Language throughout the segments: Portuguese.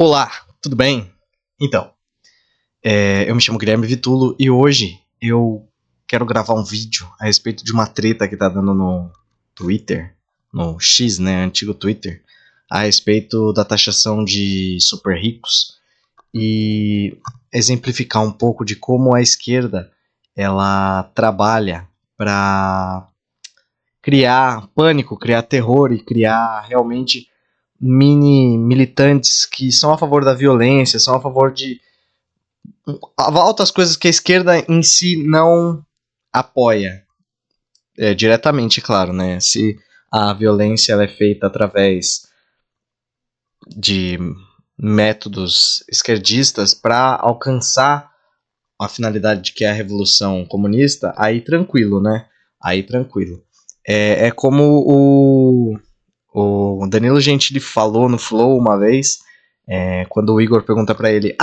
Olá, tudo bem? Então, eu me chamo Guilherme Vitulo e hoje eu quero gravar um vídeo a respeito de uma treta que tá dando no Twitter, no X, né, antigo Twitter, a respeito da taxação de super ricos e exemplificar um pouco de como a esquerda ela trabalha para criar pânico, criar terror e criar realmente mini militantes que são a favor da violência, são a favor de altas coisas que a esquerda em si não apoia. Diretamente, claro, né? Se a violência ela é feita através de métodos esquerdistas para alcançar a finalidade de que é a revolução comunista, aí tranquilo, né? Aí tranquilo. É como o Danilo Gentili falou no Flow uma vez, quando o Igor pergunta pra ele: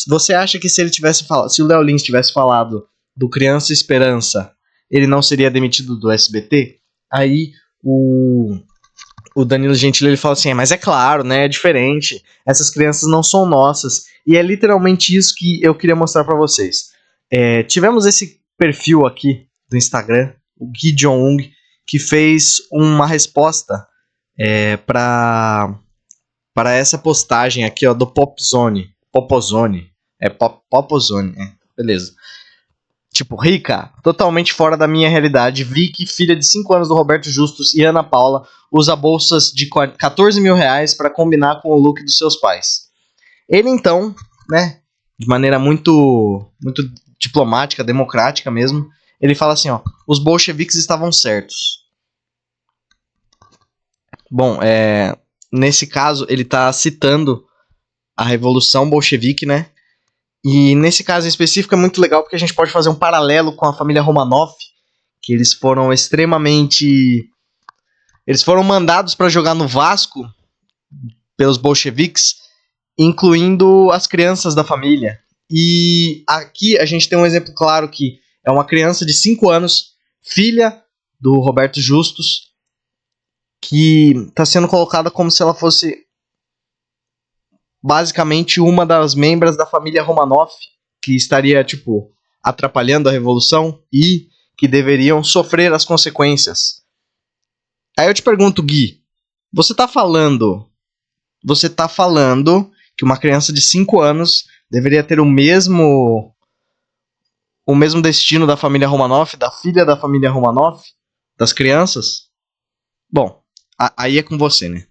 você acha que se ele tivesse falado, se o Léo Lins tivesse falado do Criança Esperança, ele não seria demitido do SBT? Aí o Danilo Gentili ele fala assim: mas é claro, né? É diferente. Essas crianças não são nossas. E é literalmente isso que eu queria mostrar pra vocês. Tivemos esse perfil aqui do Instagram, o Gui Jong-un, que fez uma resposta para essa postagem aqui, ó, do Popozone. Popozone, beleza. Tipo, rica, totalmente fora da minha realidade. Vicky, filha de 5 anos do Roberto Justus e Ana Paula, usa bolsas de 14 mil reais para combinar com o look dos seus pais. Ele então, né, de maneira muito diplomática, democrática mesmo, ele fala assim, ó: os bolcheviques estavam certos. Bom, nesse caso, ele está citando a Revolução Bolchevique, né? E nesse caso em específico é muito legal porque a gente pode fazer um paralelo com a família Romanov, que eles foram extremamente... Eles foram mandados para jogar no Vasco pelos bolcheviques, incluindo as crianças da família. E aqui a gente tem um exemplo claro que é uma criança de 5 anos, filha do Roberto Justus, que está sendo colocada como se ela fosse basicamente uma das membros da família Romanov, que estaria, tipo, atrapalhando a revolução e que deveriam sofrer as consequências. Aí eu te pergunto, Gui, você tá falando que uma criança de 5 anos deveria ter o mesmo destino da família Romanov, da filha da família Romanov, das crianças? Bom, aí é com você, né?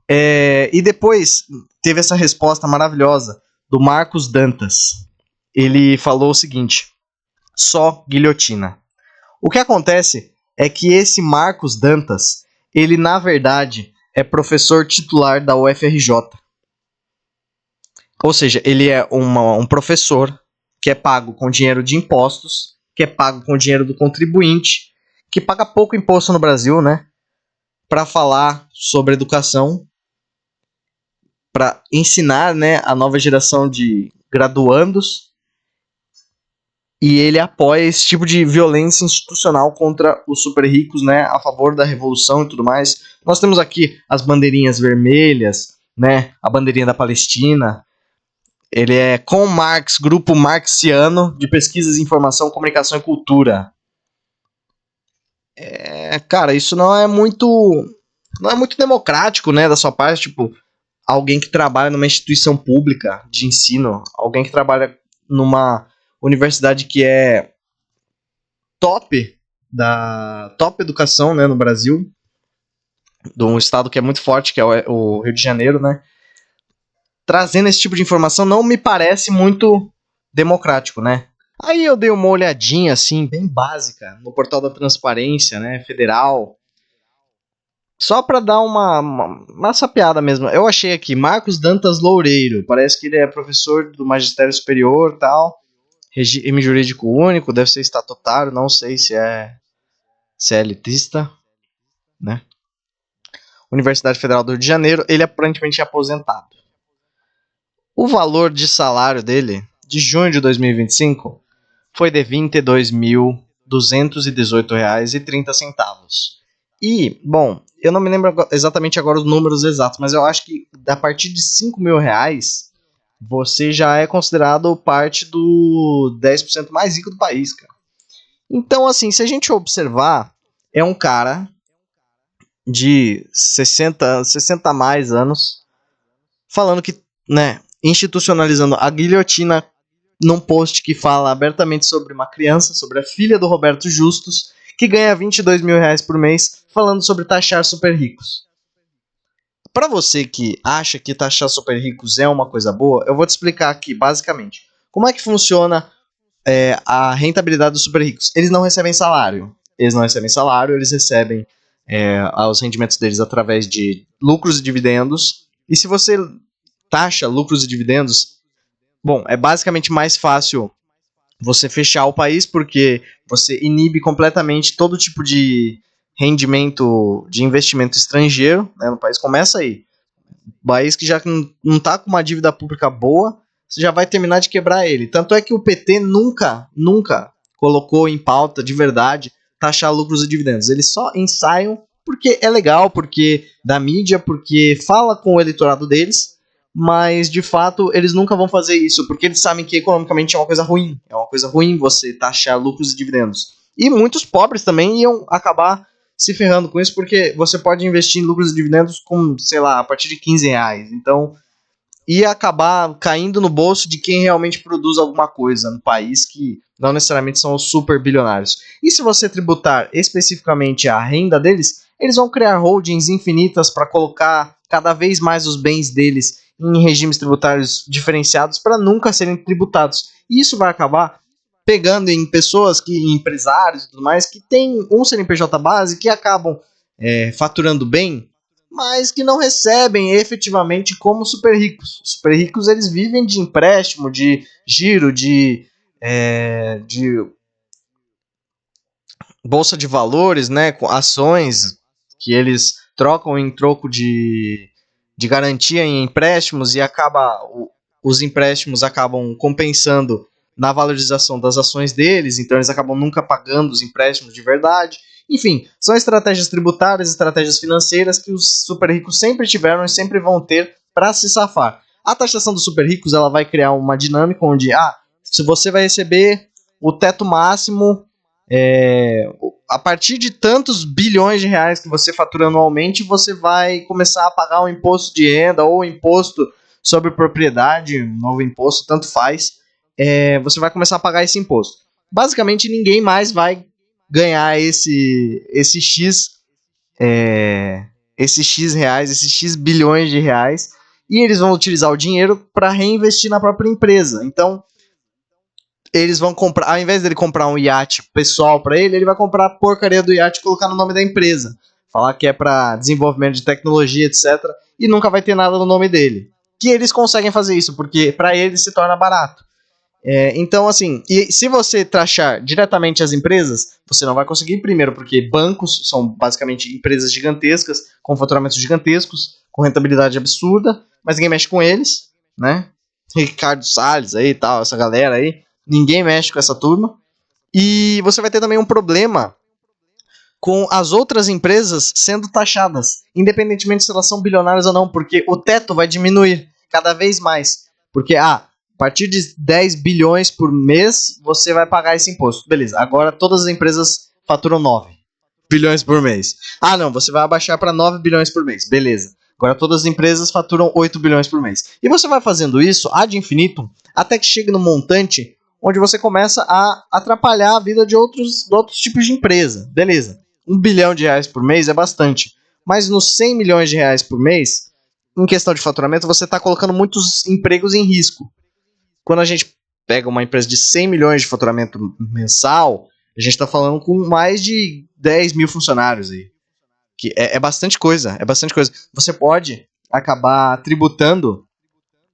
E depois teve essa resposta maravilhosa do Marcos Dantas. Ele falou o seguinte: só guilhotina. O que acontece é que esse Marcos Dantas, ele na verdade é professor titular da UFRJ. Ou seja, ele é um professor que é pago com dinheiro de impostos, que é pago com dinheiro do contribuinte, que paga pouco imposto no Brasil, né? Para falar sobre educação, para ensinar, né, a nova geração de graduandos, e ele apoia esse tipo de violência institucional contra os super ricos, né, a favor da revolução e tudo mais. Nós temos aqui as bandeirinhas vermelhas, né, a bandeirinha da Palestina. Ele é com Marx, grupo marxiano de pesquisas, informação, comunicação e cultura. Cara, isso não é muito democrático, né, da sua parte, tipo, alguém que trabalha numa instituição pública de ensino, alguém que trabalha numa universidade que é top educação, né, no Brasil, de um estado que é muito forte, que é o Rio de Janeiro, né, trazendo esse tipo de informação não me parece muito democrático, né. Aí eu dei uma olhadinha, assim, bem básica, no portal da Transparência, né, federal, só pra dar uma sapeada mesmo. Eu achei aqui, Marcos Dantas Loureiro. Parece que ele é professor do Magistério Superior e tal. Regime jurídico único, deve ser estatutário, não sei se é elitista, né? Universidade Federal do Rio de Janeiro, ele é aparentemente aposentado. O valor de salário dele, de junho de 2025, foi de R$ 22.218,30. E, bom, eu não me lembro exatamente agora os números exatos, mas eu acho que a partir de 5 mil reais você já é considerado parte do 10% mais rico do país, cara. Então, assim, se a gente observar, é um cara de 60 a mais anos falando que, né, institucionalizando a guilhotina num post que fala abertamente sobre uma criança, sobre a filha do Roberto Justus, que ganha 22 mil reais por mês, falando sobre taxar super ricos. Para você que acha que taxar super ricos é uma coisa boa, eu vou te explicar aqui, basicamente, como é que funciona a rentabilidade dos super ricos. Eles não recebem salário. Eles recebem os rendimentos deles através de lucros e dividendos. E se você taxa lucros e dividendos, bom, é basicamente mais fácil você fechar o país, porque você inibe completamente todo tipo de rendimento de investimento estrangeiro, né, no país. Começa aí. O país que já não está com uma dívida pública boa, você já vai terminar de quebrar ele. Tanto é que o PT nunca colocou em pauta de verdade taxar lucros e dividendos. Eles só ensaiam porque é legal, porque da mídia, porque fala com o eleitorado deles, mas de fato eles nunca vão fazer isso, porque eles sabem que economicamente é uma coisa ruim. É uma coisa ruim você taxar lucros e dividendos. E muitos pobres também iam acabar se ferrando com isso, porque você pode investir em lucros e dividendos com, sei lá, a partir de 15 reais. Então, ia acabar caindo no bolso de quem realmente produz alguma coisa no país, que não necessariamente são os super bilionários. E se você tributar especificamente a renda deles, eles vão criar holdings infinitas para colocar cada vez mais os bens deles em regimes tributários diferenciados para nunca serem tributados. E isso vai acabar pegando em pessoas, em empresários e tudo mais, que têm um CNPJ base, que acabam faturando bem, mas que não recebem efetivamente como super ricos. Os super ricos, eles vivem de empréstimo, de giro, de bolsa de valores, né, com ações que eles trocam em troco de garantia em empréstimos, e os empréstimos acabam compensando na valorização das ações deles, então eles acabam nunca pagando os empréstimos de verdade. Enfim, são estratégias tributárias, estratégias financeiras que os super ricos sempre tiveram e sempre vão ter para se safar. A taxação dos super ricos, ela vai criar uma dinâmica onde, se você vai receber o teto máximo a partir de tantos bilhões de reais que você fatura anualmente, você vai começar a pagar um imposto de renda ou um imposto sobre propriedade, um novo imposto, tanto faz. Você vai começar a pagar esse imposto. Basicamente, ninguém mais vai ganhar esse X reais, esses X bilhões de reais, e eles vão utilizar o dinheiro para reinvestir na própria empresa. Então, eles vão comprar, ao invés dele comprar um iate pessoal para ele vai comprar a porcaria do iate e colocar no nome da empresa. Falar que é para desenvolvimento de tecnologia, etc. E nunca vai ter nada no nome dele. Que eles conseguem fazer isso, porque para eles se torna barato. Então, assim, e se você taxar diretamente as empresas, você não vai conseguir, primeiro, porque bancos são basicamente empresas gigantescas, com faturamentos gigantescos, com rentabilidade absurda, mas ninguém mexe com eles, né? Ricardo Salles aí e tal, essa galera aí, ninguém mexe com essa turma. E você vai ter também um problema com as outras empresas sendo taxadas, independentemente se elas são bilionárias ou não, porque o teto vai diminuir cada vez mais. Porque, a partir de 10 bilhões por mês, você vai pagar esse imposto. Beleza, agora todas as empresas faturam 9 bilhões por mês. Não, você vai abaixar para 9 bilhões por mês. Beleza. Agora todas as empresas faturam 8 bilhões por mês. E você vai fazendo isso ad infinitum, até que chegue no montante onde você começa a atrapalhar a vida de outros tipos de empresa. Beleza. 1 bilhão de reais por mês é bastante. Mas nos 100 milhões de reais por mês, em questão de faturamento, você está colocando muitos empregos em risco. Quando a gente pega uma empresa de 100 milhões de faturamento mensal, a gente está falando com mais de 10 mil funcionários aí. Que é bastante coisa, Você pode acabar tributando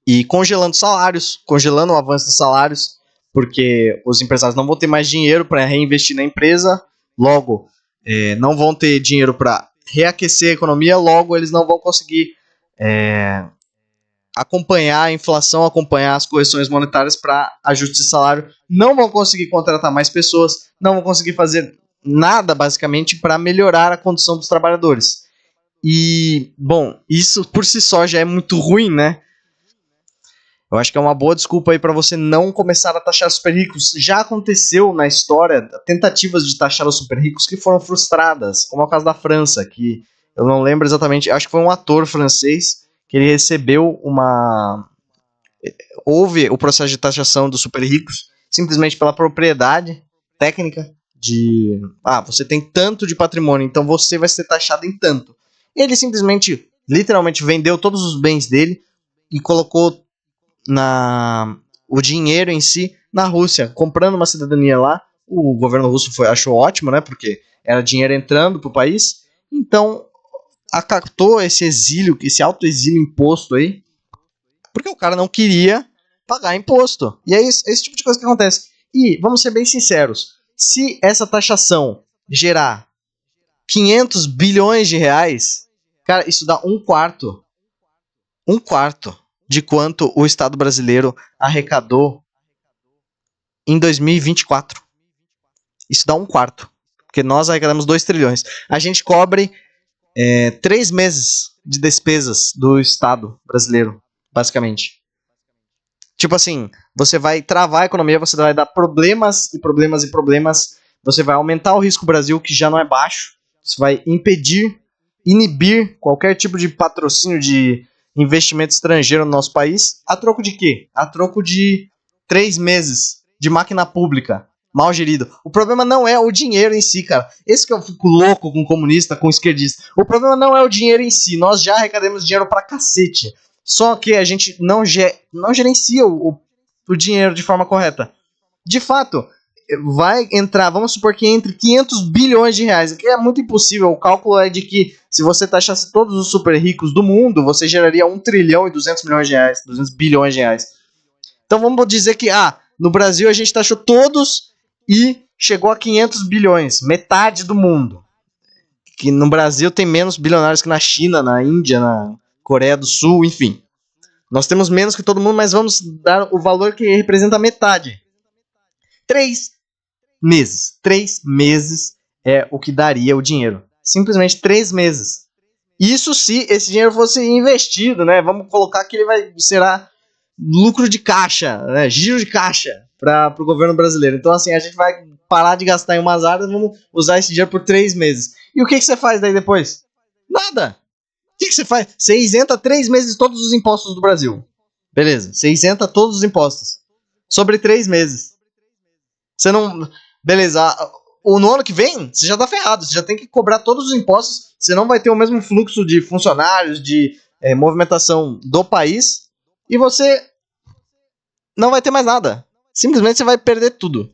e congelando salários, congelando o avanço dos salários, porque os empresários não vão ter mais dinheiro para reinvestir na empresa, logo não vão ter dinheiro para reaquecer a economia, logo eles não vão conseguir acompanhar a inflação, acompanhar as correções monetárias para ajuste de salário, não vão conseguir contratar mais pessoas, não vão conseguir fazer nada, basicamente, para melhorar a condição dos trabalhadores. E, bom, isso por si só já é muito ruim, né? Eu acho que é uma boa desculpa aí para você não começar a taxar super ricos. Já aconteceu na história tentativas de taxar os super ricos que foram frustradas, como é o caso da França, que eu não lembro exatamente, acho que foi um ator francês que ele recebeu uma... Houve o processo de taxação dos super ricos simplesmente pela propriedade técnica de... Ah, você tem tanto de patrimônio, então você vai ser taxado em tanto. Ele simplesmente, literalmente, vendeu todos os bens dele e colocou o dinheiro em si na Rússia, comprando uma cidadania lá. O governo russo achou ótimo, né? Porque era dinheiro entrando pro país. Então, acatou esse exílio, esse autoexílio imposto aí, porque o cara não queria pagar imposto. E é esse tipo de coisa que acontece. E, vamos ser bem sinceros, se essa taxação gerar 500 bilhões de reais, cara, isso dá um quarto de quanto o Estado brasileiro arrecadou em 2024. Isso dá um quarto, porque nós arrecadamos 2 trilhões. A gente cobre 3 meses de despesas do Estado brasileiro, basicamente. Tipo assim, você vai travar a economia, você vai dar problemas e problemas e problemas, você vai aumentar o risco Brasil, que já não é baixo, você vai inibir qualquer tipo de patrocínio de investimento estrangeiro no nosso país, a troco de quê? A troco de 3 meses de máquina pública mal gerido. O problema não é o dinheiro em si, cara. Esse que eu fico louco com comunista, com esquerdista. O problema não é o dinheiro em si. Nós já arrecadamos dinheiro pra cacete. Só que a gente não gerencia o dinheiro de forma correta. De fato, vai entrar, vamos supor que entre 500 bilhões de reais, que é muito impossível. O cálculo é de que se você taxasse todos os super ricos do mundo, você geraria 1 trilhão e 200 milhões de reais, 200 bilhões de reais. Então vamos dizer que, no Brasil a gente taxou todos e chegou a 500 bilhões, metade do mundo. Que no Brasil tem menos bilionários que na China, na Índia, na Coreia do Sul, enfim. Nós temos menos que todo mundo, mas vamos dar o valor que representa a metade. 3 meses. 3 meses é o que daria o dinheiro. Simplesmente 3 meses. Isso se esse dinheiro fosse investido, né? Vamos colocar que ele será lucro de caixa, né? Giro de caixa para o governo brasileiro. Então, assim, a gente vai parar de gastar em umas áreas, vamos usar esse dinheiro por 3 meses. E o que você faz daí depois? Nada. O que você faz? Você isenta 3 meses todos os impostos do Brasil. Beleza, você isenta todos os impostos. Sobre 3 meses. Você não... Beleza, no ano que vem, você já tá ferrado. Você já tem que cobrar todos os impostos. Você não vai ter o mesmo fluxo de funcionários, de movimentação do país. E você não vai ter mais nada. Simplesmente você vai perder tudo.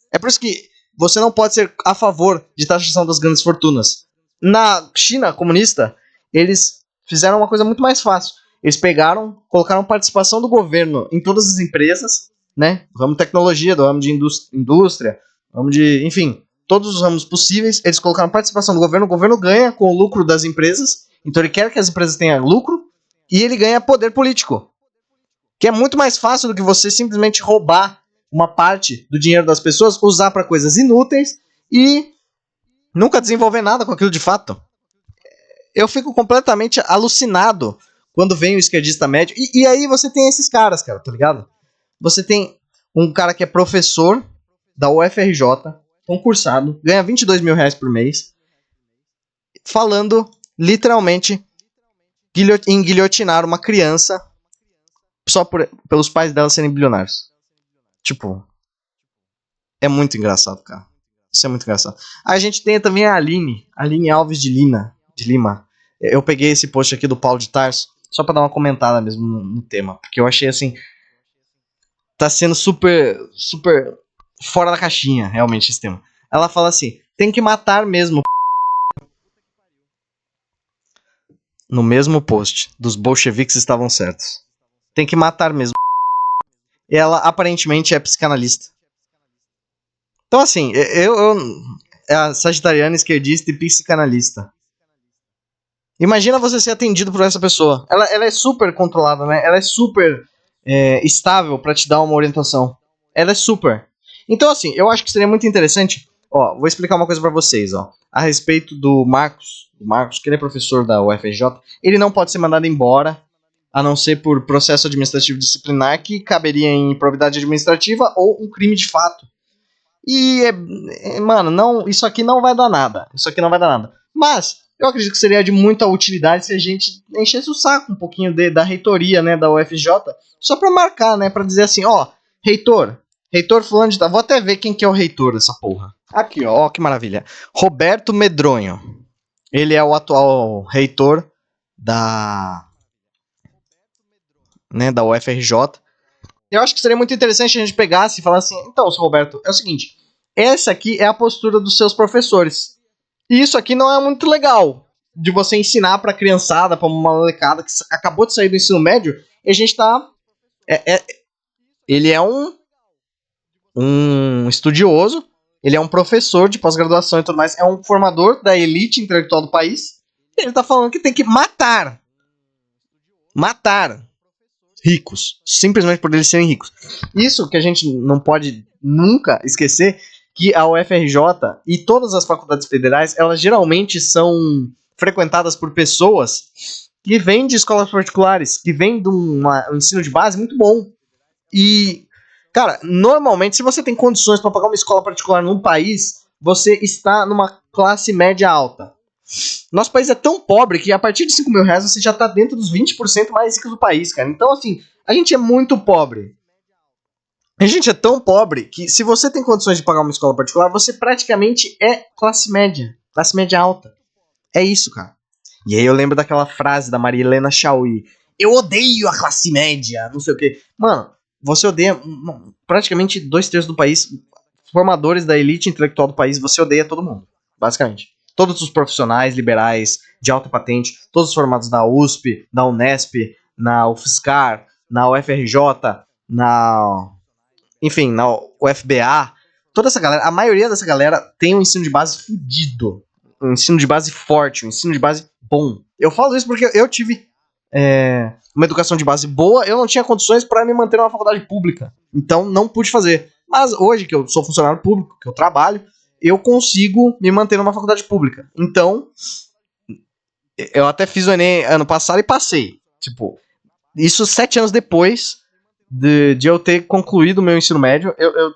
É por isso que você não pode ser a favor de taxação das grandes fortunas. Na China comunista, eles fizeram uma coisa muito mais fácil. Eles colocaram participação do governo em todas as empresas, né? Do ramo de tecnologia, do ramo de indústria, ramo de, enfim, todos os ramos possíveis. Eles colocaram participação do governo. O governo ganha com o lucro das empresas. Então ele quer que as empresas tenham lucro e ele ganha poder político. Que é muito mais fácil do que você simplesmente roubar uma parte do dinheiro das pessoas, usar para coisas inúteis e nunca desenvolver nada com aquilo de fato. Eu fico completamente alucinado quando vem o esquerdista médio. E aí você tem esses caras, cara, tá ligado? Você tem um cara que é professor da UFRJ, concursado, ganha 22 mil reais por mês, falando literalmente em guilhotinar uma criança só pelos pais dela serem bilionários. Tipo, é muito engraçado, cara. Isso é muito engraçado. A gente tem também a Aline Alves de Lima. Eu peguei esse post aqui do Paulo de Tarso só pra dar uma comentada mesmo no tema, porque eu achei assim, tá sendo super fora da caixinha, realmente, esse tema. Ela fala assim, tem que matar mesmo. No mesmo post, dos bolcheviques estavam certos. Tem que matar mesmo. Ela aparentemente é psicanalista. Então assim, eu é a sagitariana, esquerdista e psicanalista. Imagina você ser atendido por essa pessoa. Ela é super controlada, né? Ela é super estável pra te dar uma orientação. Ela é super. Então assim, eu acho que seria muito interessante. Ó, vou explicar uma coisa pra vocês, ó. A respeito do Marcos. O Marcos, que ele é professor da UFRJ, ele não pode ser mandado embora, a não ser por processo administrativo disciplinar, que caberia em improbidade administrativa ou um crime de fato. E, mano, não, isso aqui não vai dar nada. Isso aqui não vai dar nada. Mas, eu acredito que seria de muita utilidade se a gente enchesse o saco um pouquinho da reitoria, né, da UFJ, só pra marcar, né, pra dizer assim, ó, reitor fulano de tal, vou até ver quem que é o reitor dessa porra. Aqui, ó, que maravilha. Roberto Medronho. Ele é o atual reitor da UFRJ. Eu acho que seria muito interessante a gente pegasse e falasse assim, então, seu Roberto, é o seguinte, essa aqui é a postura dos seus professores. E isso aqui não é muito legal de você ensinar pra criançada, pra uma molecada que acabou de sair do ensino médio, e a gente tá... ele é um estudioso, ele é um professor de pós-graduação e tudo mais, é um formador da elite intelectual do país, e ele tá falando que tem que matar ricos, simplesmente por eles serem ricos. Isso que a gente não pode nunca esquecer, que a UFRJ e todas as faculdades federais, elas geralmente são frequentadas por pessoas que vêm de escolas particulares, que vêm de um ensino de base muito bom. E, cara, normalmente, se você tem condições para pagar uma escola particular num país, você está numa classe média alta. Nosso país é tão pobre que a partir de 5 mil reais você já tá dentro dos 20% mais ricos do país, cara. Então, assim, a gente é muito pobre. A gente é tão pobre que se você tem condições de pagar uma escola particular, você praticamente é classe média alta. É isso, cara. E aí eu lembro daquela frase da Maria Helena Chauí. Eu odeio a classe média, não sei o quê. Mano, você odeia praticamente 2/3 do país, formadores da elite intelectual do país, você odeia todo mundo, basicamente. Todos os profissionais liberais de alta patente, todos formados na USP, na Unesp, na UFSCar, na UFRJ, enfim, na UFBA, toda essa galera, a maioria dessa galera tem um ensino de base fudido, um ensino de base forte, um ensino de base bom. Eu falo isso porque eu tive uma educação de base boa, eu não tinha condições para me manter numa faculdade pública, então não pude fazer. Mas hoje que eu sou funcionário público, que eu trabalho, eu consigo me manter numa faculdade pública. Então, eu até fiz o Enem ano passado e passei. Tipo, isso 7 anos depois de eu ter concluído o meu ensino médio, eu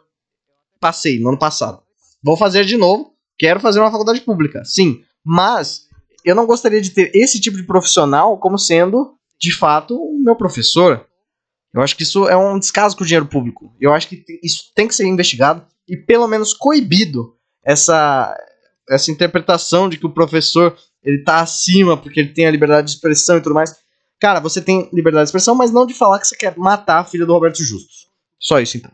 passei no ano passado. Vou fazer de novo, quero fazer uma faculdade pública, sim. Mas eu não gostaria de ter esse tipo de profissional como sendo, de fato, o meu professor. Eu acho que isso é um descaso com o dinheiro público. Eu acho que isso tem que ser investigado e pelo menos coibido essa interpretação de que o professor ele tá acima porque ele tem a liberdade de expressão e tudo mais. Cara, você tem liberdade de expressão, mas não de falar que você quer matar a filha do Roberto Justus. Só isso, então.